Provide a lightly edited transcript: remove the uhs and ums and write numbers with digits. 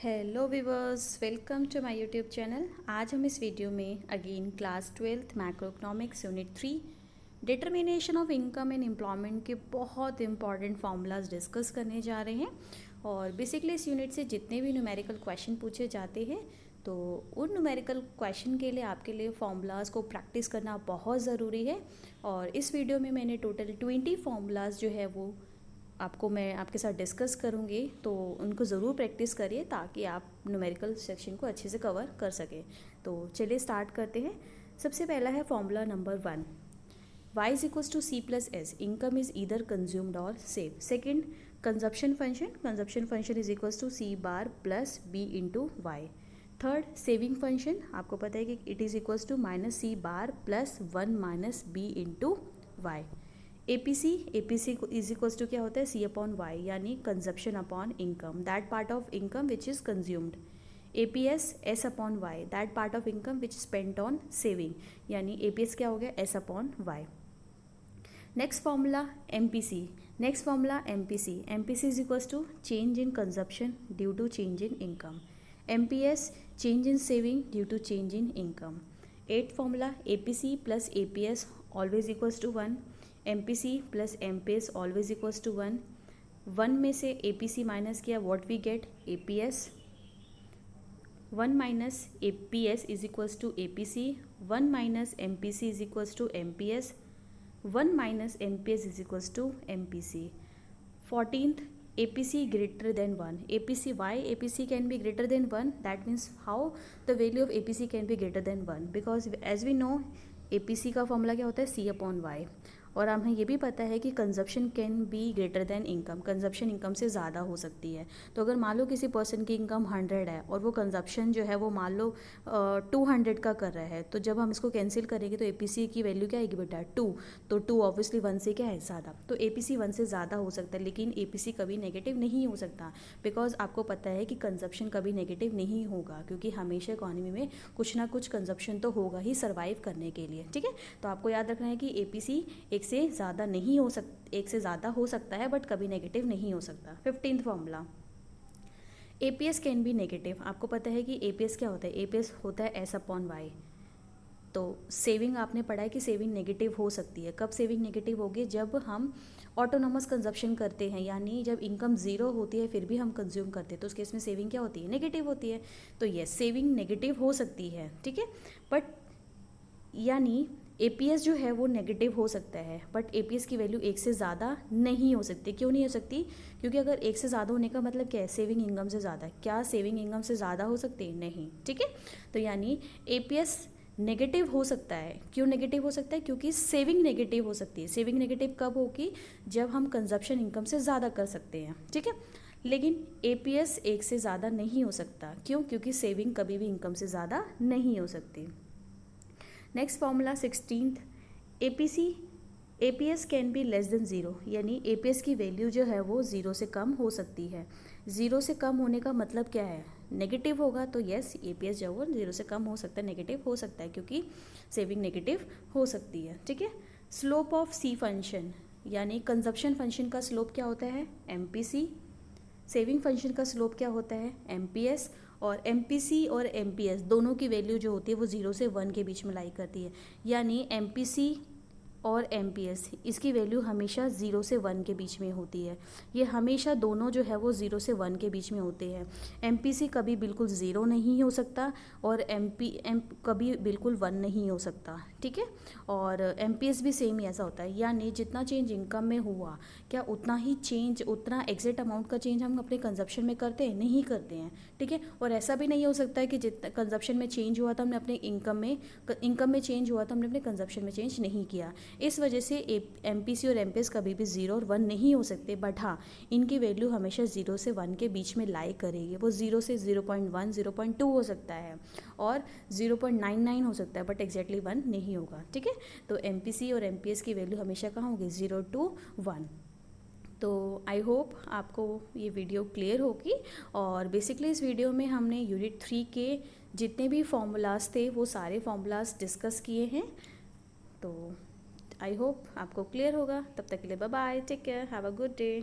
Hello viewers, welcome to my YouTube channel. आज हम इस वीडियो में again class 12th macroeconomics unit 3 determination of income and employment के बहुत important formulas discuss करने जा रहे हैं। और बेसिकली इस यूनिट से जितने भी न्यूमेरिकल क्वेश्चन पूछे जाते हैं तो उन न्यूमेरिकल क्वेश्चन के लिए आपके लिए फार्मूलाज को प्रैक्टिस करना बहुत ज़रूरी है। और इस वीडियो में मैंने टोटल 20 फार्मूलाज जो है वो मैं आपके साथ डिस्कस करूँगी, तो उनको ज़रूर प्रैक्टिस करिए ताकि आप न्यूमेरिकल सेक्शन को अच्छे से कवर कर सकें। तो चलिए स्टार्ट करते हैं। सबसे पहला है formula number 1, y is equals to C plus S, income is either consumed और save. Second, consumption function is equals to C bar plus B into Y. Third, saving function, आपको पता है कि it is equals to minus C bar plus 1 minus B into Y. APC is equals to क्या होता है, C upon Y, यानी consumption upon income, that part of income which is consumed. APS S upon Y, that part of income which spent on saving, यानी APS क्या हो गया, S upon Y. Next formula MPC, MPC is equals to change in consumption due to change in income. MPS change in saving due to change in income. Eight formula APC plus APS always equals to 1, MPC plus MPS always equals to 1। 1 में से APC minus किया, what we get, APS. 1 minus APS is equals to APC, 1 minus MPC is equals to MPS, 1 minus MPS is equals to MPC. 14th, APC greater than 1. APC, why APC can be greater than 1? That means how the value of APC can be greater than 1, because as we know APC का formula क्या होता है, C upon Y. और हमें ये भी पता है कि consumption can be greater than income, consumption income से ज़्यादा हो सकती है। तो अगर मान लो किसी पर्सन की इनकम 100 है और वो कंजप्शन जो है वो मान लो 200 का कर रहा है, तो जब हम इसको कैंसिल करेंगे तो एपीसी की वैल्यू क्या आएगी बेटा, 2। तो 2 ऑब्वियसली 1 से क्या है, ज़्यादा, तो एपीसी 1 से ज़्यादा हो सकता है, लेकिन एपीसी कभी नेगेटिव नहीं हो सकता, बिकॉज आपको पता है कि कंजप्शन कभी नेगेटिव नहीं होगा, क्योंकि हमेशा इकोनॉमी में कुछ ना कुछ कंजप्शन तो होगा ही सर्वाइव करने के लिए। ठीक है, तो आपको याद रखना है कि एपीसी एक से ज़्यादा नहीं हो सकता, एक से ज़्यादा हो सकता है बट कभी नेगेटिव नहीं हो सकता। 15th formula APS can be negative, आपको पता है कि एपीएस क्या होता है, एपीएस होता है एस अपॉन वाई। तो सेविंग आपने पढ़ा है कि सेविंग नेगेटिव हो सकती है। कब सेविंग नेगेटिव होगी, जब हम ऑटोनोमस कंजप्शन करते हैं, यानी जब इनकम ज़ीरो होती है फिर भी हम कंज्यूम करते हैं, तो उस केस में सेविंग क्या होती है, नेगेटिव होती है। तो ये सेविंग नेगेटिव हो सकती है, ठीक है, बट यानी एपीएस जो है वो नेगेटिव हो सकता है, बट एपीएस की वैल्यू 1 से ज़्यादा नहीं हो सकती। क्यों नहीं हो सकती, क्योंकि अगर 1 से ज़्यादा होने का मतलब क्या है, सेविंग इनकम से ज़्यादा। क्या सेविंग इनकम से ज़्यादा हो सकती है, नहीं। ठीक है, तो यानी एपीएस नेगेटिव हो सकता है। क्यों नेगेटिव हो सकता है, क्योंकि सेविंग नेगेटिव हो सकती है। सेविंग नेगेटिव कब होगी, जब हम कंजप्शन इनकम से ज़्यादा कर सकते हैं। ठीक है, लेकिन एपीएस 1 से ज़्यादा नहीं हो सकता। क्यों, क्योंकि सेविंग कभी भी इनकम से ज़्यादा नहीं हो सकती। Next formula 16th, APS can be less than 0, यानी एपीएस की वैल्यू जो है वो 0 से कम हो सकती है। 0 से कम होने का मतलब क्या है, नेगेटिव होगा, तो यस एपीएस जो है वो 0 से कम हो सकता है, नेगेटिव हो सकता है, क्योंकि सेविंग नेगेटिव हो सकती है। ठीक है, स्लोप ऑफ सी फंक्शन, यानी कंजप्शन फंक्शन का स्लोप क्या होता है, एमपीसी। सेविंग फंक्शन का स्लोप क्या होता है, एमपीएस। और एमपीसी और एमपीएस दोनों की वैल्यू जो होती है वो 0 से 1 के बीच में लाई करती है, यानी एमपीसी और एमपीएस इसकी वैल्यू हमेशा 0 से 1 के बीच में होती है। ये हमेशा दोनों जो है वो 0 से 1 के बीच में होते हैं। एमपीसी कभी बिल्कुल 0 नहीं हो सकता और एम कभी बिल्कुल 1 नहीं हो सकता। ठीक है, और एमपीएस भी सेम ही ऐसा होता है, यानी जितना चेंज इनकम में हुआ क्या उतना ही चेंज, उतना एग्जैक्ट अमाउंट का चेंज हम अपने कंजप्शन में करते हैं, नहीं करते हैं। ठीक है, और ऐसा भी नहीं हो सकता है कि जितना कंजप्शन में चेंज हुआ था हमने अपने इनकम में चेंज हुआ था हमने अपने कंजप्शन में चेंज नहीं किया। इस वजह से एमपीसी और एमपीएस कभी भी 0 और 1 नहीं हो सकते, बट हाँ इनकी वैल्यू हमेशा 0 से 1 के बीच में लाई करेगी। वो 0 से 0.1 0.2 हो सकता है और 0.99 हो सकता है, बट एग्जैक्टली 1 नहीं होगा। ठीक है, तो एमपीसी और एमपीएस की वैल्यू हमेशा कहाँ होगी, 0 to 1। तो आई होप आपको ये वीडियो क्लियर होगी। और बेसिकली इस वीडियो में हमने यूनिट 3 के जितने भी फॉर्मूलाज थे वो सारे फॉर्मूलाज डिस्कस किए हैं। तो आई होप आपको क्लियर होगा। तब तक के लिए bye bye, take care, have a good day.